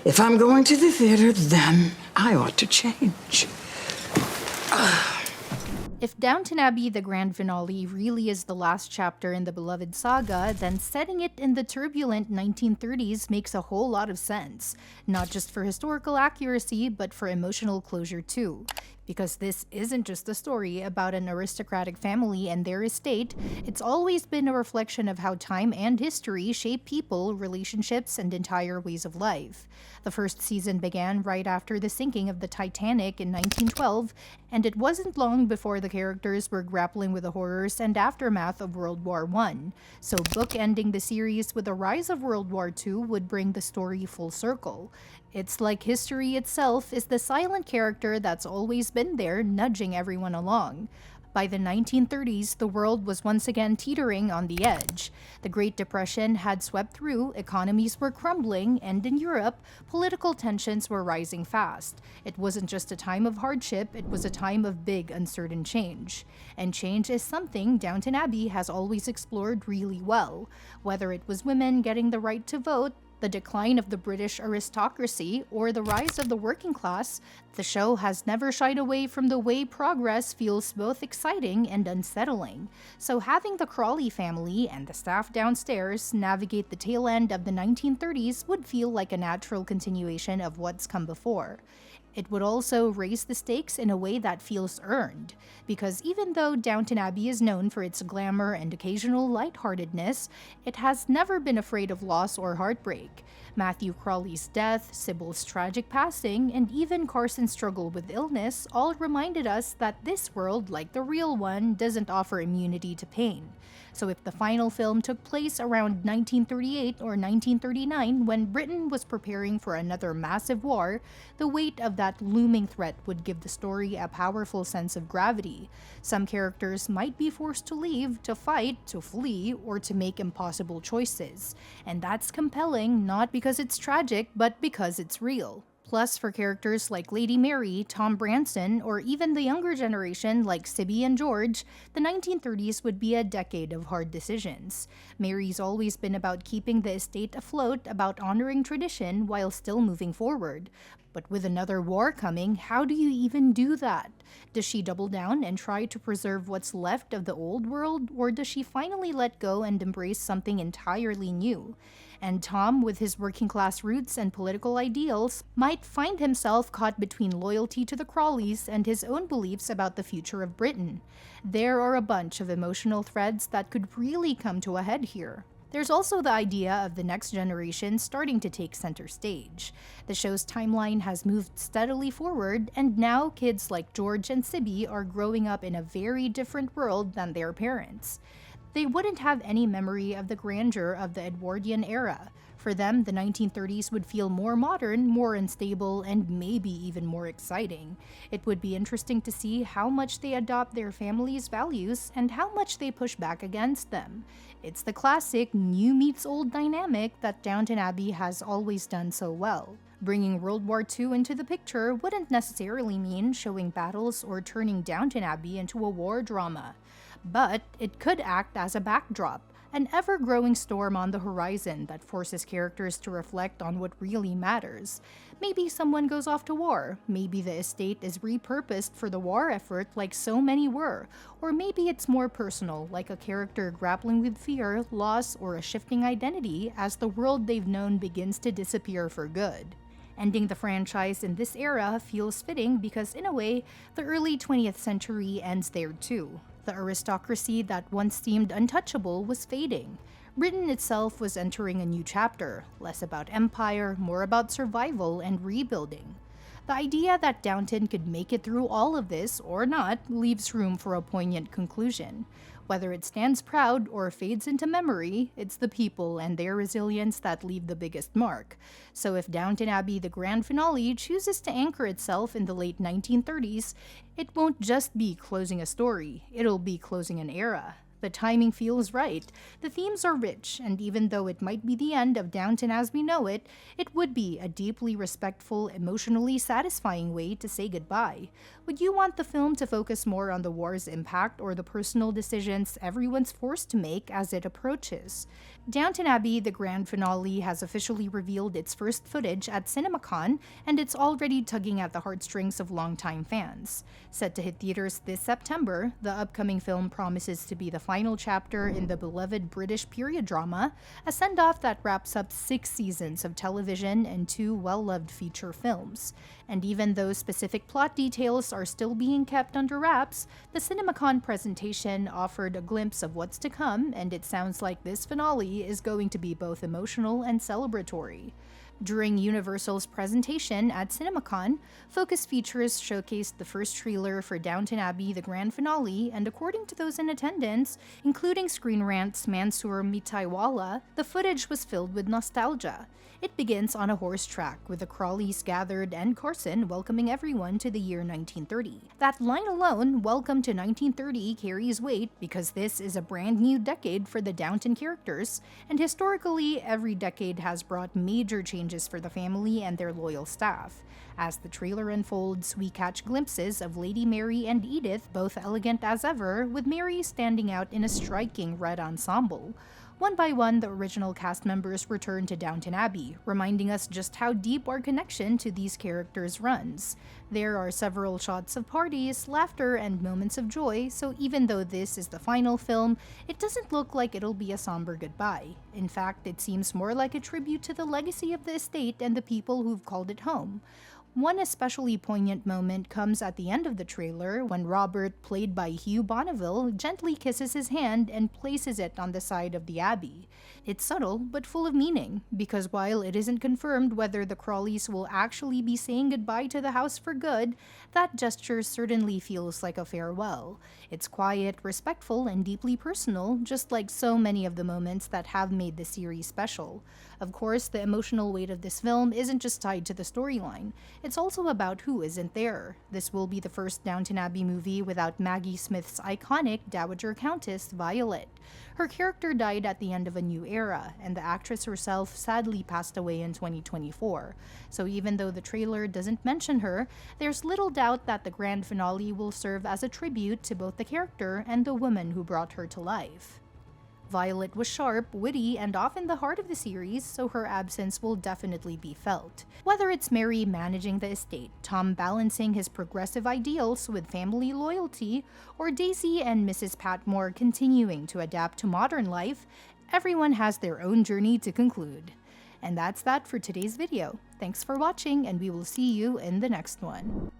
If I'm going to the theater, then I ought to change. If Downton Abbey, the grand finale, really is the last chapter in the beloved saga, then setting it in the turbulent 1930s makes a whole lot of sense. Not just for historical accuracy, but for emotional closure too. Because this isn't just a story about an aristocratic family and their estate, it's always been a reflection of how time and history shape people, relationships, and entire ways of life. The first season began right after the sinking of the Titanic in 1912, and it wasn't long before the characters were grappling with the horrors and aftermath of World War I. So bookending the series with the rise of World War II would bring the story full circle. It's like history itself is the silent character that's always been there, nudging everyone along. By the 1930s, the world was once again teetering on the edge. The Great Depression had swept through, economies were crumbling, and in Europe, political tensions were rising fast. It wasn't just a time of hardship, it was a time of big, uncertain change. And change is something Downton Abbey has always explored really well. Whether it was women getting the right to vote, the decline of the British aristocracy, or the rise of the working class, the show has never shied away from the way progress feels both exciting and unsettling. So having the Crawley family and the staff downstairs navigate the tail end of the 1930s would feel like a natural continuation of what's come before. It would also raise the stakes in a way that feels earned, because even though Downton Abbey is known for its glamour and occasional lightheartedness, it has never been afraid of loss or heartbreak. Matthew Crawley's death, Sybil's tragic passing, and even Carson's struggle with illness all reminded us that this world, like the real one, doesn't offer immunity to pain. So if the final film took place around 1938 or 1939, when Britain was preparing for another massive war, the weight of that looming threat would give the story a powerful sense of gravity. Some characters might be forced to leave, to fight, to flee, or to make impossible choices. And that's compelling not because it's tragic, but because it's real. Plus, for characters like Lady Mary, Tom Branson, or even the younger generation like Sibby and George, the 1930s would be a decade of hard decisions. Mary's always been about keeping the estate afloat, about honoring tradition while still moving forward. But with another war coming, how do you even do that? Does she double down and try to preserve what's left of the old world, or does she finally let go and embrace something entirely new? And Tom, with his working-class roots and political ideals, might find himself caught between loyalty to the Crawleys and his own beliefs about the future of Britain. There are a bunch of emotional threads that could really come to a head here. There's also the idea of the next generation starting to take center stage. The show's timeline has moved steadily forward, and now kids like George and Sibby are growing up in a very different world than their parents. They wouldn't have any memory of the grandeur of the Edwardian era. For them, the 1930s would feel more modern, more unstable, and maybe even more exciting. It would be interesting to see how much they adopt their family's values and how much they push back against them. It's the classic new meets old dynamic that Downton Abbey has always done so well. Bringing World War II into the picture wouldn't necessarily mean showing battles or turning Downton Abbey into a war drama. But it could act as a backdrop, an ever-growing storm on the horizon that forces characters to reflect on what really matters. Maybe someone goes off to war, maybe the estate is repurposed for the war effort like so many were, or maybe it's more personal, like a character grappling with fear, loss, or a shifting identity as the world they've known begins to disappear for good. Ending the franchise in this era feels fitting because, in a way, the early 20th century ends there too. The aristocracy that once seemed untouchable was fading. Britain itself was entering a new chapter, less about empire, more about survival and rebuilding. The idea that Downton could make it through all of this, or not, leaves room for a poignant conclusion. Whether it stands proud or fades into memory, it's the people and their resilience that leave the biggest mark. So if Downton Abbey the grand finale chooses to anchor itself in the late 1930s, it won't just be closing a story, it'll be closing an era. The timing feels right. The themes are rich, and even though it might be the end of Downton as we know it, it would be a deeply respectful, emotionally satisfying way to say goodbye. Would you want the film to focus more on the war's impact or the personal decisions everyone's forced to make as it approaches? Downton Abbey, the grand finale, has officially revealed its first footage at CinemaCon, and it's already tugging at the heartstrings of longtime fans. Set to hit theaters this September, the upcoming film promises to be the final chapter in the beloved British period drama, a send-off that wraps up 6 seasons of television and 2 well-loved feature films. And even though specific plot details are still being kept under wraps, the CinemaCon presentation offered a glimpse of what's to come, and it sounds like this finale is going to be both emotional and celebratory. During Universal's presentation at CinemaCon, Focus Features showcased the first trailer for Downton Abbey the grand finale, and according to those in attendance, including Screen Rant's Mansoor Mitaiwala, the footage was filled with nostalgia. It begins on a horse track, with the Crawleys gathered and Carson welcoming everyone to the year 1930. That line alone, "Welcome to 1930," carries weight because this is a brand new decade for the Downton characters, and historically, every decade has brought major changes for the family and their loyal staff. As the trailer unfolds, we catch glimpses of Lady Mary and Edith, both elegant as ever, with Mary standing out in a striking red ensemble. One by one, the original cast members return to Downton Abbey, reminding us just how deep our connection to these characters runs. There are several shots of parties, laughter, and moments of joy, so even though this is the final film, it doesn't look like it'll be a somber goodbye. In fact, it seems more like a tribute to the legacy of the estate and the people who've called it home. One especially poignant moment comes at the end of the trailer when Robert, played by Hugh Bonneville, gently kisses his hand and places it on the side of the abbey. It's subtle but full of meaning, because while it isn't confirmed whether the Crawleys will actually be saying goodbye to the house for good, that gesture certainly feels like a farewell. It's quiet, respectful, and deeply personal, just like so many of the moments that have made the series special. Of course, the emotional weight of this film isn't just tied to the storyline. It's also about who isn't there. This will be the first Downton Abbey movie without Maggie Smith's iconic Dowager Countess, Violet. Her character died at the end of a new era, and the actress herself sadly passed away in 2024. So even though the trailer doesn't mention her, there's little doubt that the grand finale will serve as a tribute to both the character and the woman who brought her to life. Violet was sharp, witty, and often the heart of the series, so her absence will definitely be felt. Whether it's Mary managing the estate, Tom balancing his progressive ideals with family loyalty, or Daisy and Mrs. Patmore continuing to adapt to modern life, everyone has their own journey to conclude. And that's that for today's video. Thanks for watching, and we will see you in the next one.